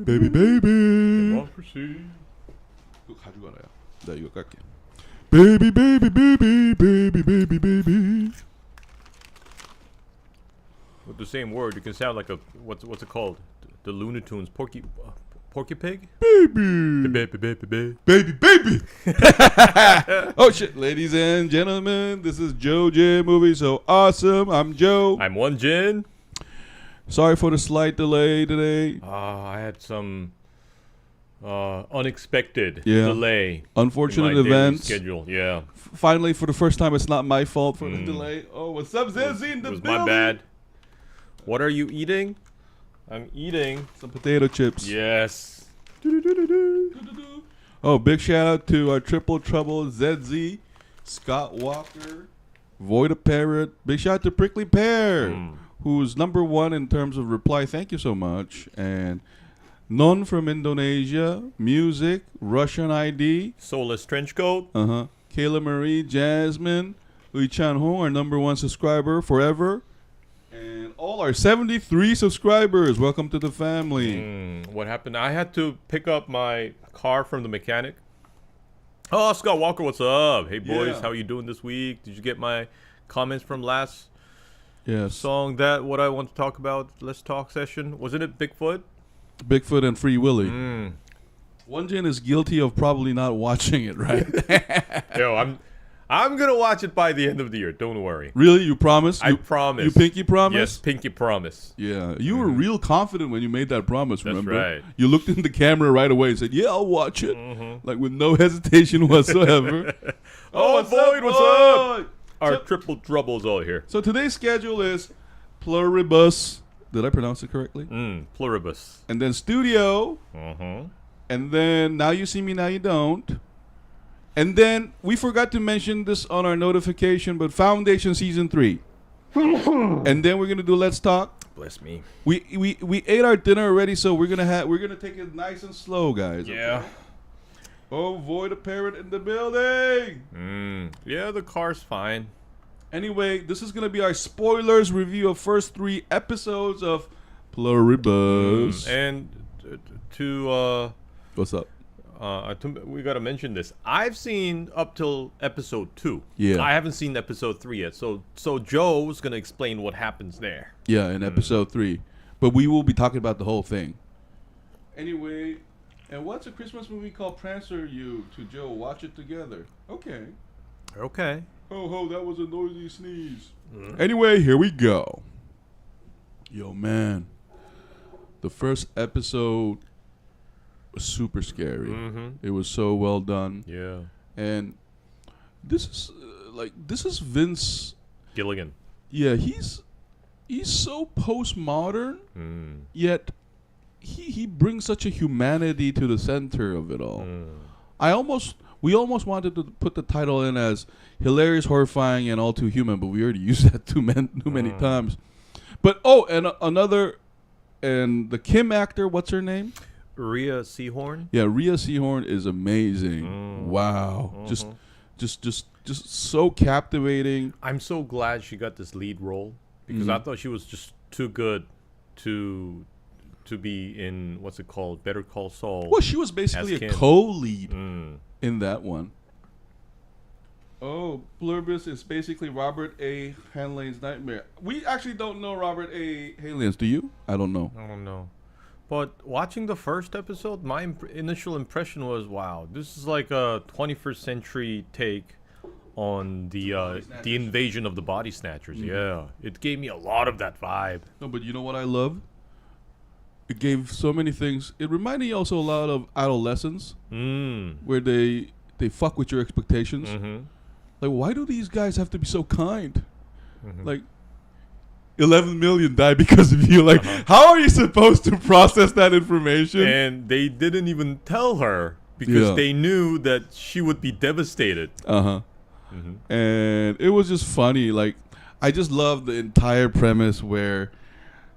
Baby baby. Democracy. 가져가라요. 나 이거 깎게. Baby baby baby baby baby baby. With the same word, you can sound like a what's it called? The Looney Tunes, Porky Pig. Baby. Baby. Baby baby. Oh shit, ladies and gentlemen, this is JoeJinMovieSoAwesome. I'm Joe. I'm Won-Jin. Sorry for the slight delay today. I had some unexpected Yeah. delay. Unfortunate in my daily events. schedule. Yeah. Finally, for the first time, it's not my fault for the delay. Oh, what's up, Zezzy in the It was building? my bad. What are you eating? I'm eating Some potato chips. Yes. Oh, big shout out to our Triple Trouble, ZZ, Scott Walker, Void a Parrot. Big shout out to Prickly Pear, who's number one in terms of reply. Thank you so much. And Non from Indonesia, Music, Russian ID. Soulless Trenchcoat. Kayla Marie, Jasmine, Ui Chan Hong, our number one subscriber forever. And all our 73 subscribers, welcome to the family. What happened? I had to pick up my car from the mechanic. Oh, Scott Walker, what's up? Hey, boys, Yeah. how you doing this week? Did you get my comments from last Yes. song? That what I want to talk about? Let's talk session. Wasn't it Bigfoot? Bigfoot and Free Willy. Won-Jin is guilty of probably not watching it, right? Yo, I'm gonna watch it by the end of the year. Don't worry. Really? You promise? I promise. You pinky promise? Yes, pinky promise. Yeah. You were real confident when you made that promise, That's remember? right. You looked in the camera right away and said, yeah, I'll watch it. Like with no hesitation whatsoever. Oh, Boyd, what's up? Our triple troubles all here. So today's schedule is Pluribus. Did I pronounce it correctly? Pluribus. And then Studio. And then Now You See Me, Now You Don't. And then we forgot to mention this on our notification, but Foundation Season 3. And then we're gonna do Let's Talk. Bless me. We ate our dinner already, so we're gonna take it nice and slow, guys. Yeah. Okay? Oh, Void a Parrot in the building. Yeah, the car's fine. Anyway, this is gonna be our spoilers review of first 3 episodes of Pluribus. And to What's up? we gotta mention this. I've seen up till episode 2. Yeah. I haven't seen episode 3 yet. So Joe's gonna explain what happens there. Yeah, in episode 3. But we will be talking about the whole thing. Anyway, and what's a Christmas movie called Prancer You to Joe? Watch it together. Okay. Okay. Ho ho, that was a noisy sneeze. Anyway, here we go. Yo, man. The first episode was super scary. It was so well done. Yeah. And this is Vince Gilligan. Yeah, he's so postmodern, yet he brings such a humanity to the center of it all. We almost wanted to put the title in as hilarious, horrifying, and all too human, but we already used that too many times. But and the Kim actor, what's her name? Rhea Seehorn. Yeah, Rhea Seehorn is amazing. Wow, just so captivating. I'm so glad she got this lead role because I thought she was just too good to be in what's it called, Better Call Saul. Well, she was basically a co-lead in that one. Oh, Pluribus is basically Robert A. Heinlein's nightmare. We actually don't know Robert A. Heinlein's. Do you? I don't know. I don't know. But watching the first episode, my initial impression was, wow, this is like a 21st century take on the invasion of the Body Snatchers. Yeah, it gave me a lot of that vibe. No, but you know what I love? It gave so many things. It reminded me also a lot of Adolescence, where they fuck with your expectations. Like, why do these guys have to be so kind? Like, 11 million die because of you. Like, how are you supposed to process that information? And they didn't even tell her because they knew that she would be devastated. And it was just funny. Like, I just love the entire premise where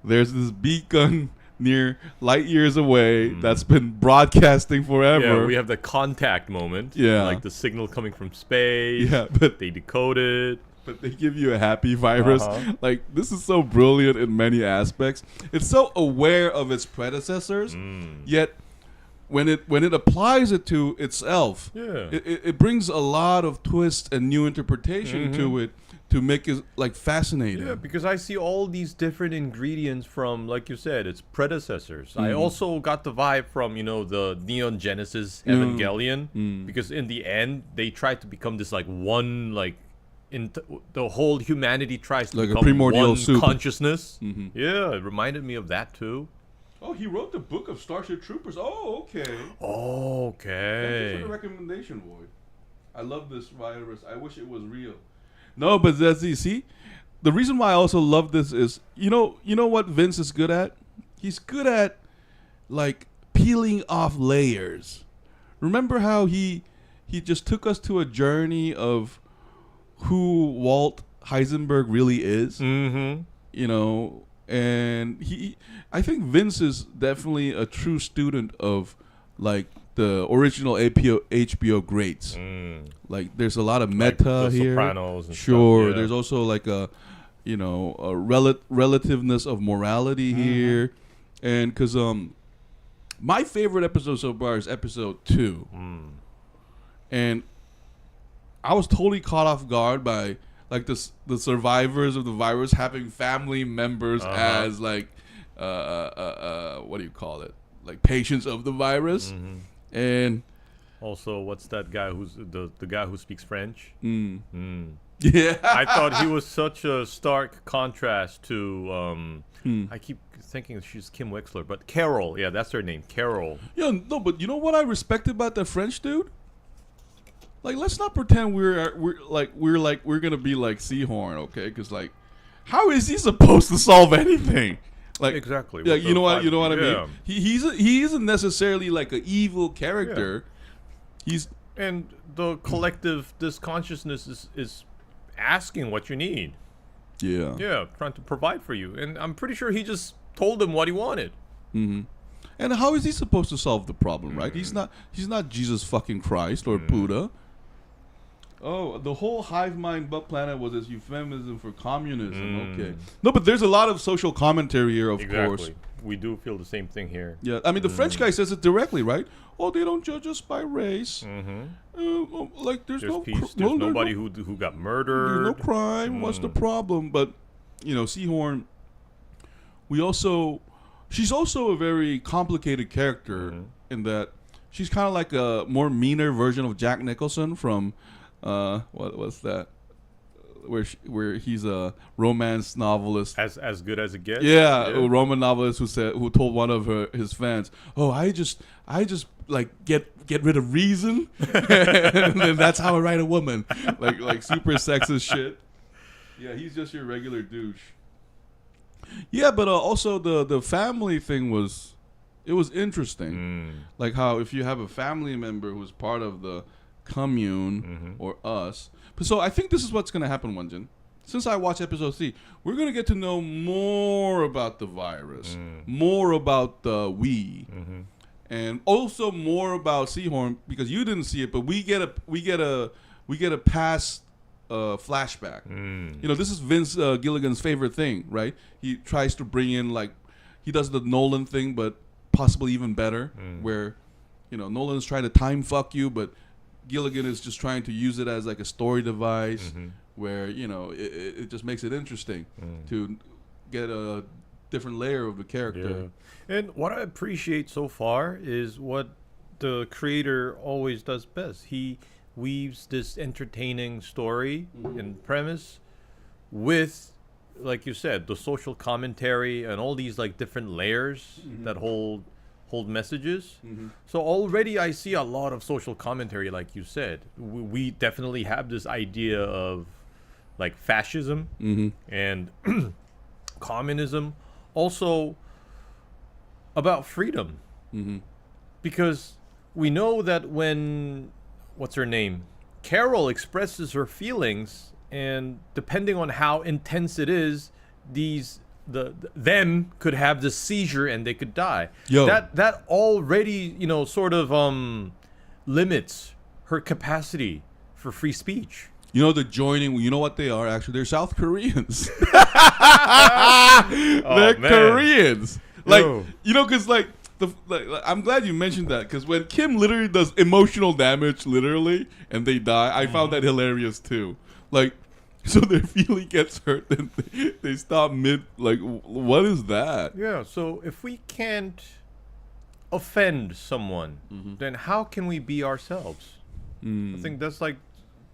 there's this beacon near light years away that's been broadcasting forever. Yeah, we have the contact moment. Yeah. Like the signal coming from space. Yeah, but they decode it. but they give you a happy virus. Like, this is so brilliant in many aspects. It's so aware of its predecessors, yet when it applies it to itself, it brings a lot of twist and new interpretation to it to make it like fascinating. Yeah, because I see all these different ingredients from, like you said, its predecessors. I also got the vibe from, the Neon Genesis Evangelion, because in the end they tried to become this like one, like the whole humanity tries to like become a primordial one soup. consciousness. Yeah, it reminded me of that too. Oh, he wrote the book of Starship Troopers. Oh, okay. Thank you for the recommendation, boy. I love this virus. I wish it was real. No, but you see, the reason why I also love this is, you know what Vince is good at? He's good at, like, peeling off layers. Remember how he just took us to a journey of who Walt Heisenberg really is? And I think Vince is definitely a true student of, like, the original HBO greats. Like, there's a lot of meta like the here. Sopranos and sure, stuff, yeah. There's also like a relativeness of morality here, and because my favorite episode so far is episode 2, and I was totally caught off guard by like the survivors of the virus having family members as like what do you call it, like patients of the virus. And also, what's that guy who's the guy who speaks French? Yeah, I thought he was such a stark contrast to I keep thinking she's Kim Wexler, but Carol. Yeah, that's her name, Carol. Yeah, no, but you know what I respect about the French dude? Like, let's not pretend we're gonna be like Seehorn, okay? Because like, how is he supposed to solve anything? Like, exactly. Yeah, you know what I mean. He isn't necessarily like an evil character. And the collective, this consciousness is asking what you need. Yeah, trying to provide for you, and I'm pretty sure he just told them what he wanted. And how is he supposed to solve the problem, right? He's not Jesus fucking Christ or Buddha. Oh, the whole hive-mind butt planet was this euphemism for communism. Okay. No, but there's a lot of social commentary here, of course. We do feel the same thing here. Yeah, I mean, the French guy says it directly, right? Oh, they don't judge us by race. Like, there's no peace. There's nobody who got murdered. There's no crime. What's the problem? But, Seehorn, she's also a very complicated character in that she's kind of like a more meaner version of Jack Nicholson from... what was that? Where he's a romance novelist, as good as it gets. Yeah, a Roman novelist who told one of his fans, "Oh, I just like get rid of reason, and then that's how I write a woman." like super sexist shit. Yeah, he's just your regular douche. Yeah, but also the family thing was interesting. Like how if you have a family member who's part of the commune or us. But so I think this is what's going to happen, Won-Jin. Since I watched episode 3, we're going to get to know more about the virus, more about the we, and also more about Seehorn, because you didn't see it, but we get a past flashback. This is Vince Gilligan's favorite thing, right? He tries to bring in, like, he does the Nolan thing, but possibly even better, where Nolan's trying to time fuck you, but Gilligan is just trying to use it as like a story device where, it just makes it interesting to get a different layer of the character. Yeah. And what I appreciate so far is what the creator always does best. He weaves this entertaining story and premise with, like you said, the social commentary and all these like different layers that hold messages. So already I see a lot of social commentary, like you said. We definitely have this idea of like fascism and communism, also about freedom, because we know that when what's her name, Carol, expresses her feelings, and depending on how intense it is, them could have this seizure and they could die. That already sort of limits her capacity for free speech. You know, the joining, you know what they are? Actually, they're South Koreans. They're Koreans. Like, you know, because, like, I'm glad you mentioned that, because when Kim literally does emotional damage, literally, and they die, I found that hilarious, too. Like, so their feeling gets hurt, then they stop mid, like, what is that? Yeah, so if we can't offend someone, then how can we be ourselves? I think that's like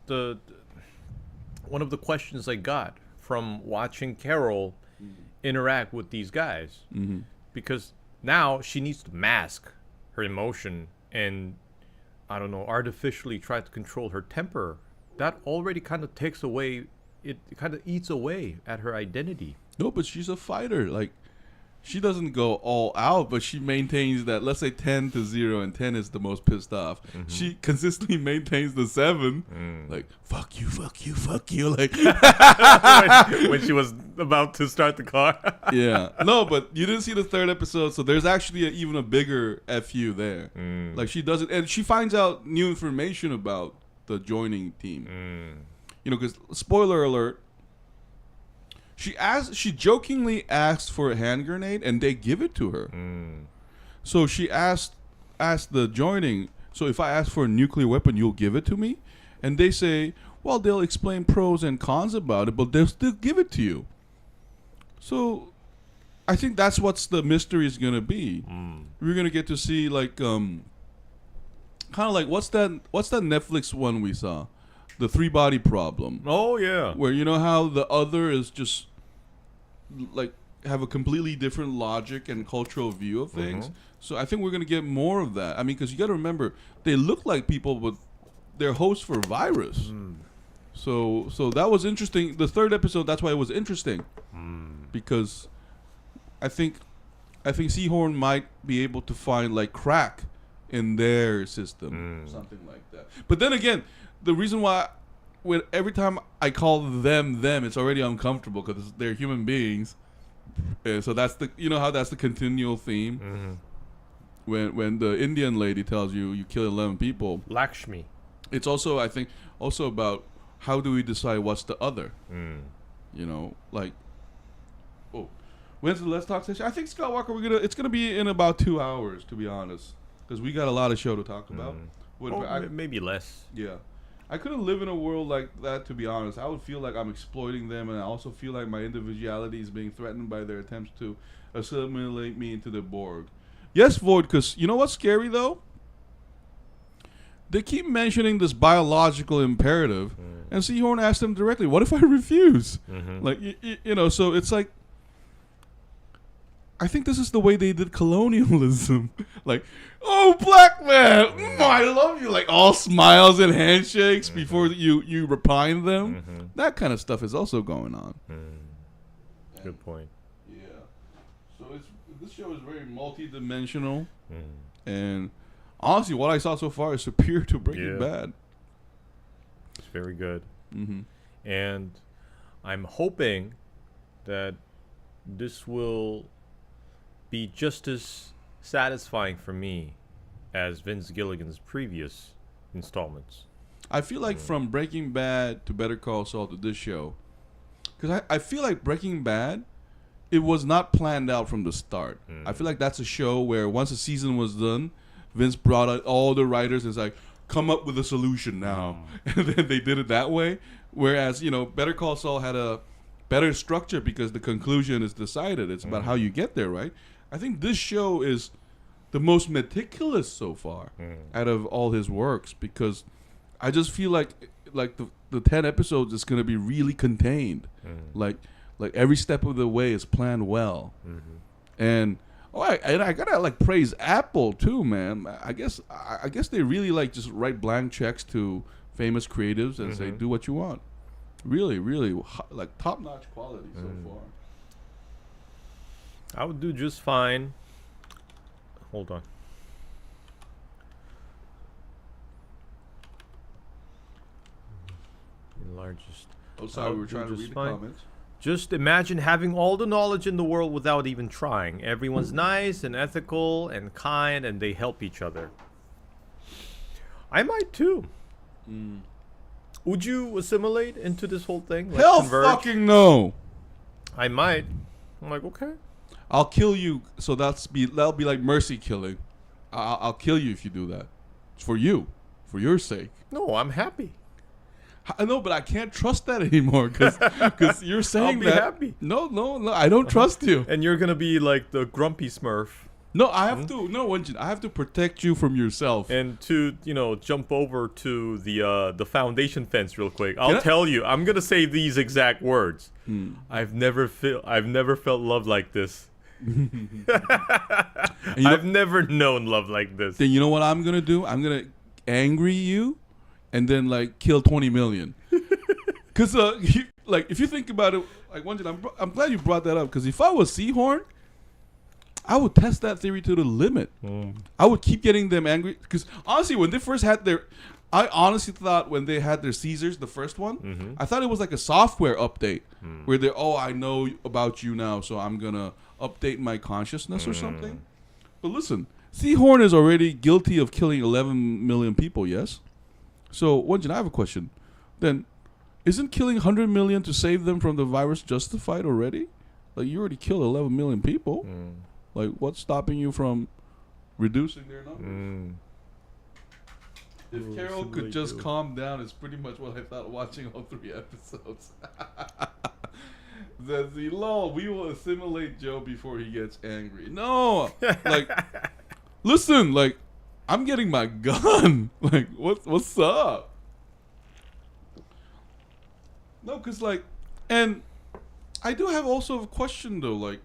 one of the questions I got from watching Carol interact with these guys. Because now she needs to mask her emotion and, I don't know, artificially try to control her temper. That already kind of takes away, it kind of eats away at her identity. No, but she's a fighter. Like, she doesn't go all out, but she maintains that, let's say 10-0, and 10 is the most pissed off. She consistently maintains the 7. Like, fuck you, fuck you, fuck you. Like, when she was about to start the car. Yeah. No, but you didn't see the 3rd episode, so there's actually even a bigger FU there. Like, she does it, and she finds out new information about the joining team. You know, because, spoiler alert, she jokingly asked for a hand grenade, and they give it to her. So she asked the joining, so if I ask for a nuclear weapon, you'll give it to me? And they say, well, they'll explain pros and cons about it, but they'll still give it to you. So I think that's what's the mystery is going to be. We're going to get to see, like, kind of like, what's that Netflix one we saw? The 3-body problem. Oh, yeah. Where, you know how the other is just, like, have a completely different logic and cultural view of things. So I think we're going to get more of that. I mean, because you got to remember, they look like people, but they're hosts for virus. So that was interesting. The 3rd episode, that's why it was interesting. Because I think Seehorn might be able to find, like, crack in their system. Something like that. But then again, the reason why, every time I call them, it's already uncomfortable because they're human beings. So that's you know how that's the continual theme. When the Indian lady tells you kill 11 people, Lakshmi. It's also, I think, about how do we decide what's the other. You know, like, when's the Let's Talk session? I think, Scott Walker, it's gonna be in about 2 hours, to be honest, because we got a lot of show to talk about. Maybe less. Yeah. I couldn't live in a world like that, to be honest. I would feel like I'm exploiting them, and I also feel like my individuality is being threatened by their attempts to assimilate me into the Borg. Yes, Void, because you know what's scary, though? They keep mentioning this biological imperative, and Seehorn asked them directly, what if I refuse? Like, you know, so it's like, I think this is the way they did colonialism. Like, oh, black man, I love you. Like, all smiles and handshakes before you repine them. That kind of stuff is also going on. Good point. Yeah. So this show is very multi-dimensional. And honestly, what I saw so far is superior to Breaking Bad. It's very good. And I'm hoping that this will be just as satisfying for me as Vince Gilligan's previous installments. I feel like from Breaking Bad to Better Call Saul to this show, because I feel like Breaking Bad, it was not planned out from the start. I feel like that's a show where once the season was done, Vince brought out all the writers and was like, come up with a solution now. And then they did it that way. Whereas, you know, Better Call Saul had a better structure because the conclusion is decided. It's about how you get there, right? I think this show is the most meticulous so far out of all his works, because I just feel like the 10 episodes is going to be really contained. Like every step of the way is planned well. And I gotta like praise Apple too, man. I guess they really like just write blank checks to famous creatives and say, do what you want. Really, really, like top-notch quality so far. I would do just fine. Hold on. Largest. Oh, sorry, we were trying to read the comments. Just imagine having all the knowledge in the world without even trying. Everyone's nice and ethical and kind, and they help each other. I might too. Would you assimilate into this whole thing? Like Hell converge? fucking no. I might. I'm like, okay. I'll kill you. So that'll be like mercy killing. I'll kill you if you do that. It's for you, for your sake. No, I'm happy. I know, but I can't trust that anymore because you're saying I'll be that. happy. No, I don't trust you. And you're gonna be like the grumpy Smurf. No, I have to. No, Won-Jin, I have to protect you from yourself. And to jump over to the foundation fence real quick. I'll I- tell you. I'm gonna say these exact words. I've never felt love like this. I've never known love like this. Then you know what I'm gonna do? I'm gonna angry you, and then like kill 20 million. Cause if you think about it, like Won-Jin, I'm glad you brought that up. Cause if I was Seehorn, I would test that theory to the limit. I would keep getting them angry. Cause honestly, when they first had I honestly thought when they had their Caesars, the first one, I thought it was like a software update where I know about you now, so I'm gonna update my consciousness or something. But listen, Seehorn is already guilty of killing 11 million people, yes? So, Won-Jin, I have a question. Then, isn't killing 100 million to save them from the virus justified already? Like, you already killed 11 million people. Like, what's stopping you from reducing their numbers? If Carol could just calm down, it's pretty much what I thought watching all 3 episodes. Says lol, we will assimilate Joe before he gets angry. No, like, listen, like, I'm getting my gun. Like, what's up? No, cause like, and I do have also a question though. Like,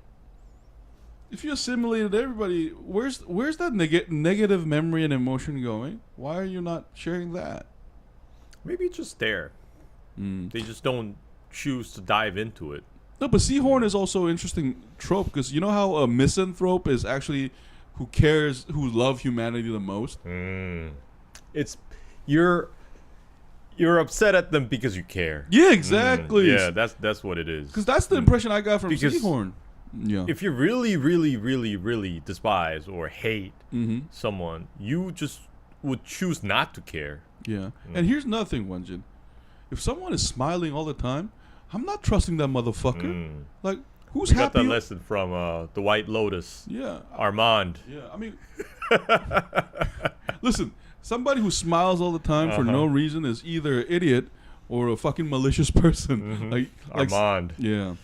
if you assimilated everybody, where's that negative memory and emotion going? Why are you not sharing that? Maybe it's just there. They just don't choose to dive into it. No, but Seehorn is also an interesting trope because you know how a misanthrope is actually who love humanity the most. It's you're upset at them because you care. Yeah, exactly. Yeah, that's what it is. Because that's the impression I got from Because Seehorn. Yeah. If you really, really, really, really despise or hate someone, you just would choose not to care. Yeah. And here's another thing, Won-Jin. If someone is smiling all the time, I'm not trusting that motherfucker. Like, who's We happy? got that lesson from the White Lotus. Yeah. Armand. Yeah. I mean, listen, somebody who smiles all the time for no reason is either an idiot or a fucking malicious person. Like Armand. Yeah.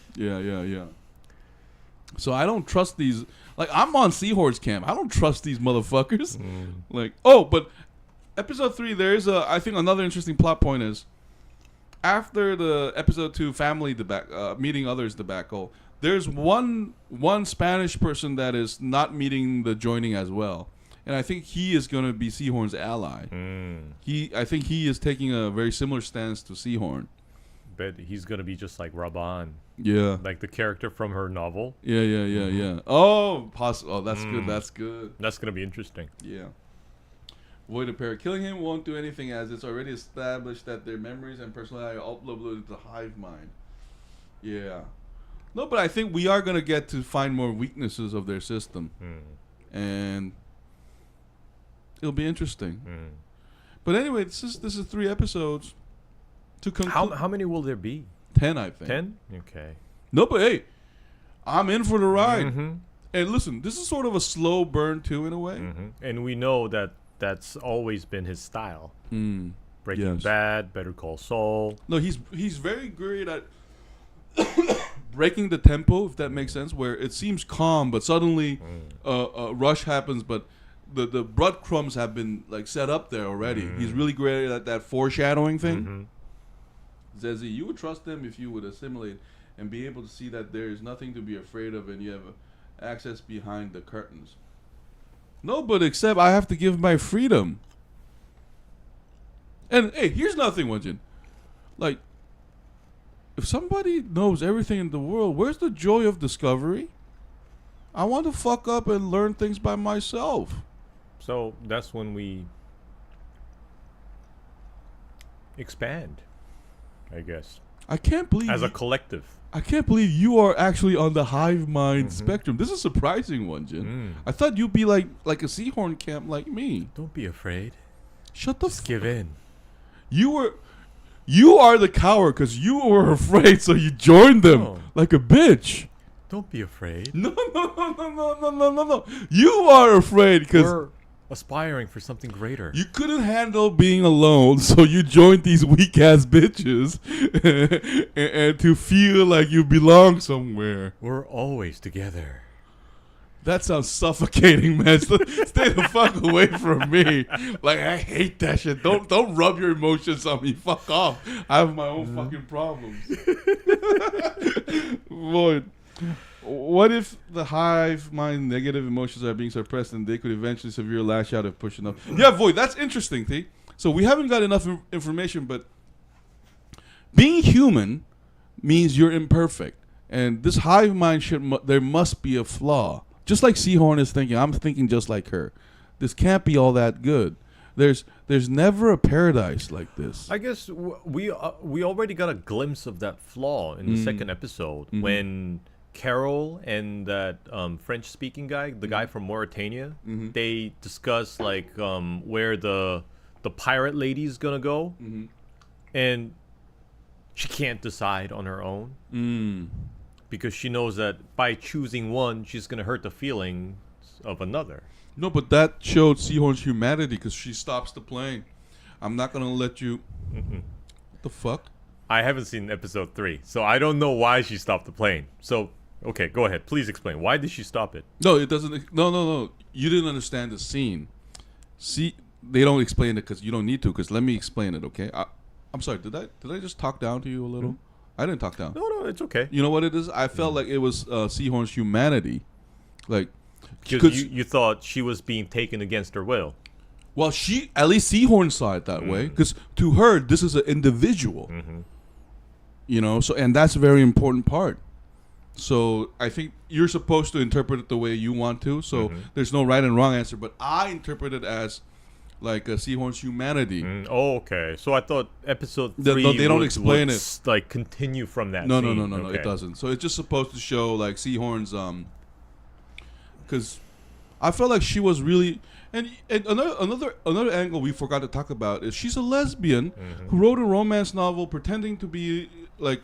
So I don't trust these. Like, I'm on Seahorn's camp. I don't trust these motherfuckers. Like, but episode 3, there's I think another interesting plot point is after the episode 2 family meeting others debacle, there's one Spanish person that is not meeting the joining as well. And I think he is going to be Seahorn's ally. I think he is taking a very similar stance to Seehorn. Bet he's gonna be just like Raban. Yeah. Like the character from her novel. Yeah. Oh, possible. Oh, that's good. That's good. That's gonna be interesting. Yeah. Void of Parrot. Killing him won't do anything as it's already established that their memories and personality are uploaded to the hive-mind. Yeah. No, but I think we are going to get to find more weaknesses of their system. And it'll be interesting. But anyway, this is 3 episodes. To conclude, How many will there be? 10, I think. 10? Okay. No, but hey, I'm in for the ride. And listen, this is sort of a slow burn too, in a way. And we know that that's always been his style. Breaking Bad, Better Call Saul. No, he's very great at breaking the tempo, if that makes sense, where it seems calm, but suddenly a rush happens, but the breadcrumbs have been like set up there already. He's really great at that foreshadowing thing. Zezzy, you would trust them if you would assimilate and be able to see that there is nothing to be afraid of and you have access behind the curtains. No, but except I have to give my freedom. And hey, here's nothing, Won-Jin. Like, if somebody knows everything in the world, where's the joy of discovery? I want to fuck up and learn things by myself. So that's when we expand, I guess. I can't believe as a collective. I can't believe you are actually on the hive mind spectrum. This is surprising, Won-Jin. I thought you'd be like a Seahorn camp like me. Don't be afraid. Shut the Just give in. You You are the coward because you were afraid, so you joined them like a bitch. Don't be afraid. No. You are afraid because we're aspiring for something greater. You couldn't handle being alone, so you joined these weak ass bitches and to feel like you belong somewhere. We're always together. That sounds suffocating, man. Stay the fuck away from me. Like, I hate that shit. Don't rub your emotions on me. Fuck off. I have my own fucking problems. Boy, what if the hive mind negative emotions are being suppressed and they could eventually severe lash out if pushing up? Yeah, Void, that's interesting, T. So we haven't got enough information, but being human means you're imperfect. And this hive mind shit, there must be a flaw. Just like Seehorn is thinking, I'm thinking just like her. This can't be all that good. There's never a paradise like this. I guess we already got a glimpse of that flaw in the second episode when Carol and that French-speaking guy, the guy from Mauritania, they discuss like where the pirate lady's gonna go, and she can't decide on her own. Because she knows that by choosing one, she's going to hurt the feelings of another. No, but that showed Seehorn's humanity because she stops the plane. I'm not going to let you... What the fuck? I haven't seen episode 3, so I don't know why she stopped the plane. So, okay, go ahead. Please explain. Why did she stop it? No, it doesn't... No. You didn't understand the scene. See, they don't explain it because you don't need to, because let me explain it, okay? I'm sorry, did I just talk down to you a little? I didn't talk down. No, it's okay. You know what it is? I felt like it was Seehorn's humanity. Like, because you thought she was being taken against her will. Well, at least Seehorn saw it that way. Because to her, this is an individual. You know, and that's a very important part. So I think you're supposed to interpret it the way you want to. So there's no right and wrong answer. But I interpret it as like Seehorn's humanity. Okay. So I thought episode 3 they don't explain it. Like continue from that. No, scene. No, it doesn't. So it's just supposed to show like Seehorn's because I felt like she was really and another angle we forgot to talk about is she's a lesbian who wrote a romance novel pretending to be like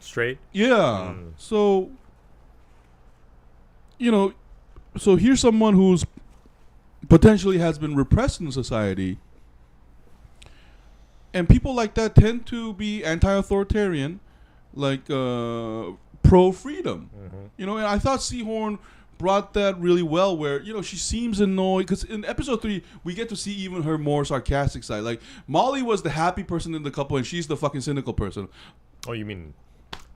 straight. Yeah. So you know, so here's someone who's potentially has been repressed in society, and people like that tend to be anti-authoritarian, like pro-freedom. You know, and I thought Seehorn brought that really well, where you know she seems annoyed because in episode 3 we get to see even her more sarcastic side. Like Molly was the happy person in the couple, and she's the fucking cynical person. Oh, you mean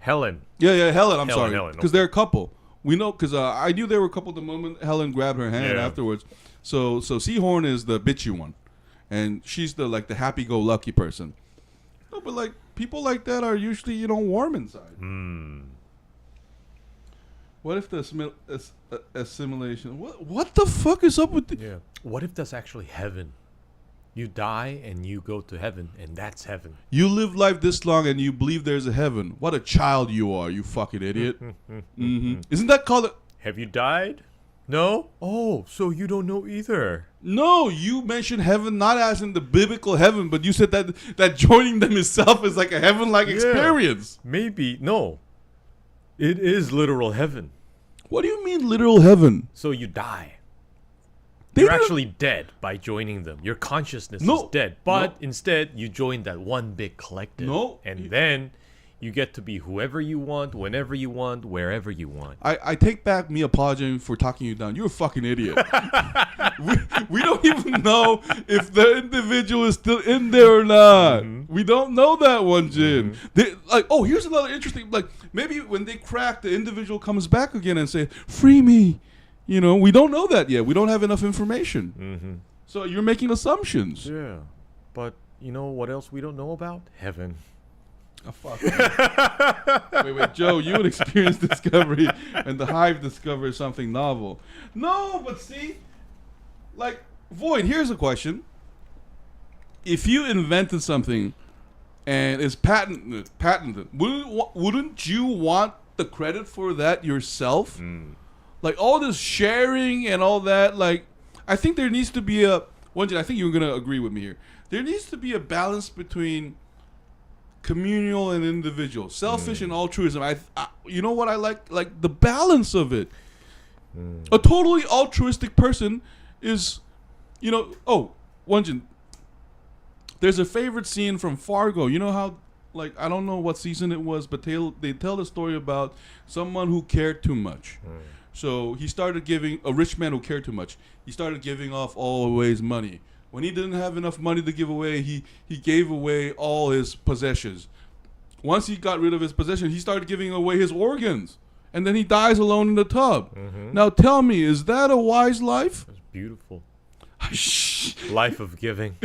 Helen? Yeah, Helen. I'm sorry, Helen, because they're a couple. We know because I knew they were a couple the moment Helen grabbed her hand afterwards. So Seehorn is the bitchy one, and she's the like the happy-go-lucky person. No, but like people like that are usually warm inside. What if the assimilation? What the fuck is up with the? Yeah. What if that's actually heaven? You die and you go to heaven, and that's heaven. You live life this long and you believe there's a heaven. What a child you are, you fucking idiot. Isn't that called? Have you died? No? Oh, so you don't know either. No, you mentioned heaven not as in the biblical heaven, but you said that joining them itself is like a heaven-like experience. Maybe. No. It is literal heaven. What do you mean literal heaven? So you die. You're actually dead by joining them. Your consciousness is dead. But instead, you join that one big collective. And then you get to be whoever you want, whenever you want, wherever you want. I take back me apologizing for talking you down. You're a fucking idiot. we don't even know if the individual is still in there or not. We don't know that, Won-Jin. Here's another interesting, like, maybe when they crack, the individual comes back again and say, free me. You know, we don't know that yet. We don't have enough information. So you're making assumptions. Yeah. But you know what else we don't know about? Heaven. Oh, fuck. Wait, Joe, you would experience discovery and the hive discovers something novel. No, but see, like, Void, here's a question. If you invented something and it's patented, wouldn't you want the credit for that yourself? Like, all this sharing and all that, like, I think there needs to be Won-Jin, I think you're going to agree with me here. There needs to be a balance between communal and individual, selfish and altruism. I you know what I like the balance of it. A totally altruistic person is, you know. Oh, Won-Jin, there's a favorite scene from Fargo. You know how, like, I don't know what season it was, but they tell the story about someone who cared too much. So he started giving, a rich man who cared too much. He started giving off always money. When he didn't have enough money to give away, he gave away all his possessions. Once he got rid of his possessions, he started giving away his organs. And then he dies alone in the tub. Now tell me, is that a wise life? That's beautiful. Life of giving.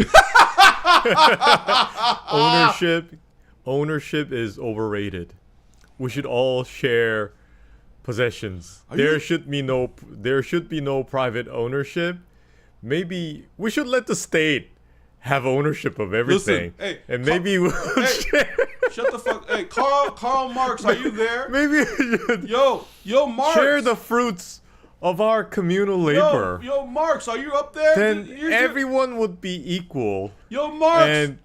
Ownership is overrated. We should all share possessions. There should be no private ownership. Maybe we should let the state have ownership of everything. Listen, hey, and maybe we'll share. Shut the fuck. Hey, Karl Marx, are you there? Maybe we should Yo, Marx. share the fruits of our communal labor. Yo, Marx, are you up there? Then everyone would be equal. Yo, Marx. And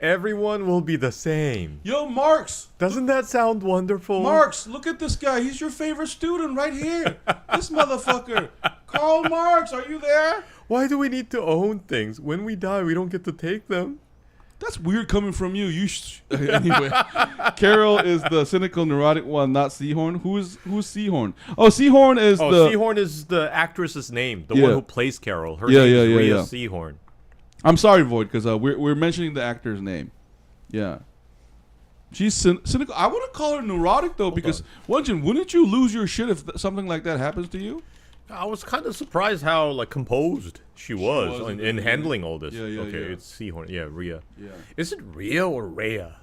everyone will be the same. Yo, Marx. Doesn't that sound wonderful? Marx, look at this guy. He's your favorite student right here. This motherfucker. Karl Marx, are you there? Why do we need to own things? When we die, we don't get to take them. That's weird coming from you. Anyway, Carol is the cynical, neurotic one, not Seehorn. Who's Seehorn? Oh, Seehorn is Seehorn is the actress's name, the one who plays Carol. Her name is Rhea Seehorn. I'm sorry, Void, because we're mentioning the actor's name. Yeah, she's cynical. I wouldn't call her neurotic though, because Won-Jin, wouldn't you lose your shit if something like that happens to you? I was kind of surprised how composed she was in handling all this. It's Seehorn. Yeah, Rhea. Yeah. Is it Rhea or Rhea?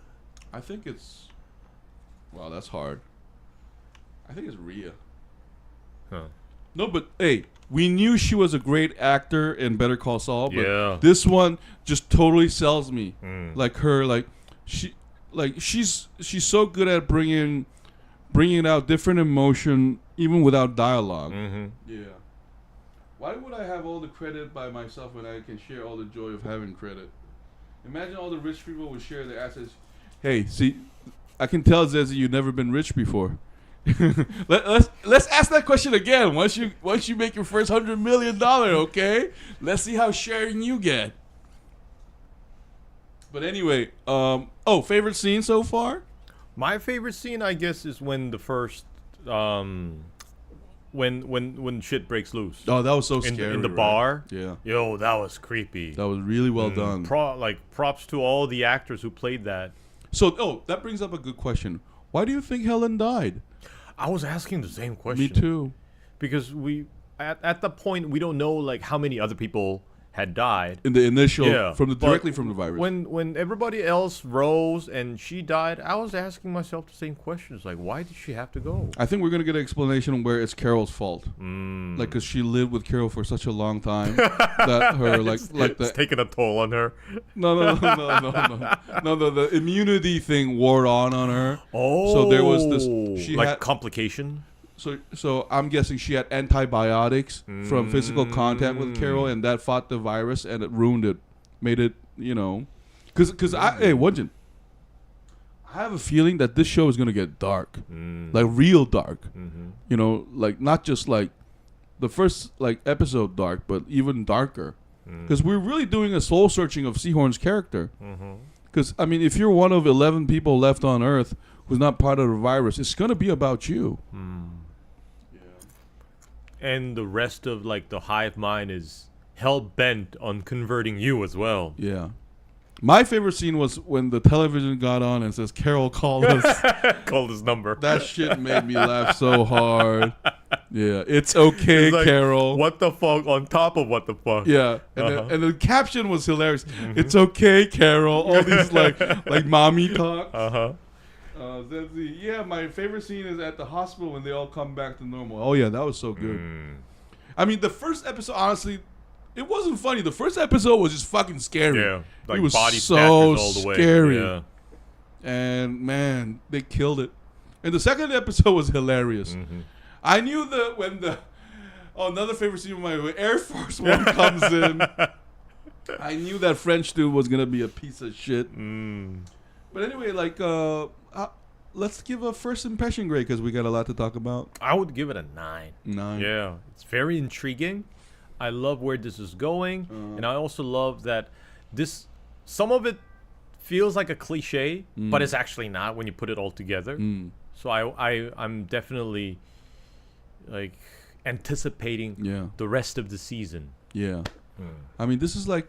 I think it's. Wow, that's hard. I think it's Rhea. Huh. No, but hey, we knew she was a great actor in Better Call Saul, but this one just totally sells me. She's so good at bringing out different emotion even without dialogue. Yeah. Why would I have all the credit by myself when I can share all the joy of having credit? Imagine all the rich people would share their assets. Hey, see, I can tell, Zezzy, you've never been rich before. Let's ask that question again once you make your first $100 million, okay? Let's see how sharing you get. But anyway, favorite scene so far? My favorite scene, I guess, is when the first when shit breaks loose. Oh, that was so scary. In the bar. Yeah. Yo, that was creepy. That was really well done. Props to all the actors who played that. So, that brings up a good question. Why do you think Helen died? I was asking the same question. Me too. Because at the point we don't know how many other people had died in the initial directly from the virus. When everybody else rose and she died, I was asking myself the same questions, why did she have to go? I think we're gonna get an explanation where it's Carol's fault, because she lived with Carol for such a long time that her it's taking a toll on her. No, the immunity thing wore on her. Oh, so there was this. She had complication. So I'm guessing she had antibiotics from physical contact with Carol, and that fought the virus, and it ruined it, made it, because Won-Jin, I have a feeling that this show is gonna get dark, real dark, not just the first episode dark, but even darker, because we're really doing a soul searching of Seehorn's character, because I mean, if you're one of 11 people left on Earth who's not part of the virus, it's gonna be about you. And the rest of the hive mind is hell bent on converting you as well. Yeah. My favorite scene was when the television got on and says Carol called us. Called his number. That shit made me laugh so hard. Yeah. It's okay, it's Carol. What the fuck on top of what the fuck. Yeah. And the caption was hilarious. It's okay, Carol. All these mommy talk. Yeah, my favorite scene is at the hospital when they all come back to normal. Oh yeah, that was so good. I mean, the first episode, honestly, it wasn't funny. The first episode was just fucking scary. Yeah, it was Body so Snatchers all the way. Scary. Yeah. And man, they killed it. And the second episode was hilarious. I knew that when another favorite scene of mine, when Air Force One comes in, I knew that French dude was gonna be a piece of shit. But anyway, like, let's give a first impression grade because we got a lot to talk about. I would give it a 9. 9. Yeah, it's very intriguing. I love where this is going, and I also love that some of it feels like a cliche, but it's actually not when you put it all together. So I'm definitely like anticipating the rest of the season. Yeah. I mean, this is like,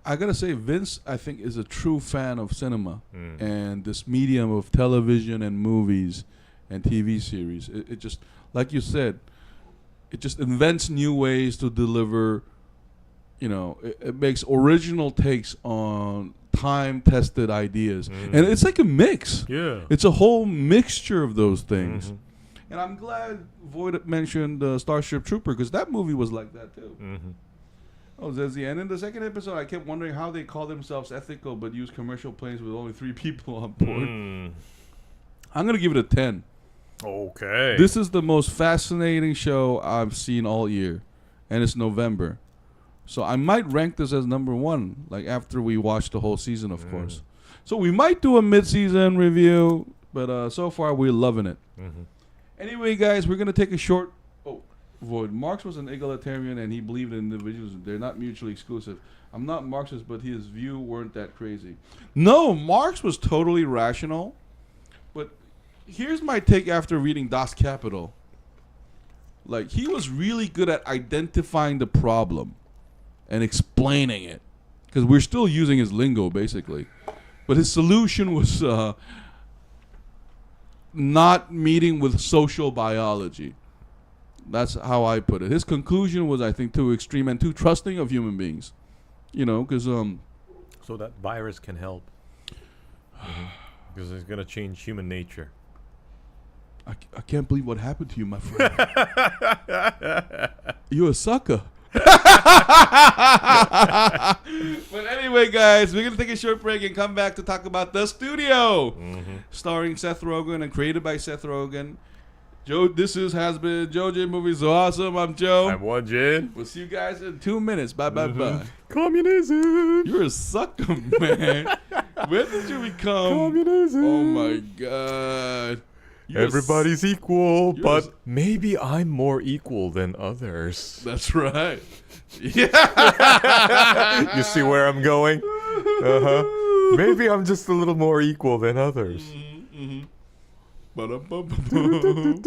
I gotta say, Vince, I think, is a true fan of cinema and this medium of television and movies and TV series. It just, like you said, it just invents new ways to deliver. You know, it makes original takes on time-tested ideas, and it's like a mix. Yeah, it's a whole mixture of those things. And I'm glad Void mentioned Starship Trooper because that movie was like that too. Oh, there's the end. In the second episode, I kept wondering how they call themselves ethical but use commercial planes with only 3 people on board. I'm gonna give it a 10. Okay. This is the most fascinating show I've seen all year, and it's November, so I might rank this as number 1. Like after we watch the whole season, of course. So we might do a mid-season review, but so far we're loving it. Anyway, guys, we're gonna take a short. Void. Marx was an egalitarian and he believed in individualism. They're not mutually exclusive. I'm not Marxist, but his view weren't that crazy. No, Marx was totally rational. But here's my take after reading Das Kapital. Like, he was really good at identifying the problem and explaining it. Because we're still using his lingo, basically. But his solution was not meeting with social biology. That's how I put it. His conclusion was, I think, too extreme and too trusting of human beings. You know, because so that virus can help. Because it's gonna change human nature. I can't believe what happened to you, my friend. You're a sucker. But anyway, guys, we're gonna take a short break and come back to talk about The Studio, starring Seth Rogen and created by Seth Rogen. Joe, has been JoeJinMovieSoAwesome. I'm Joe. I'm Won-Jin. We'll see you guys in 2 minutes. Bye, bye, bye. Communism. You're a sucker, man. When did you become? Communism. Oh my God. Everybody's equal, but maybe I'm more equal than others. That's right. Yeah. You see where I'm going? Maybe I'm just a little more equal than others. Ba-dum-bum-bum.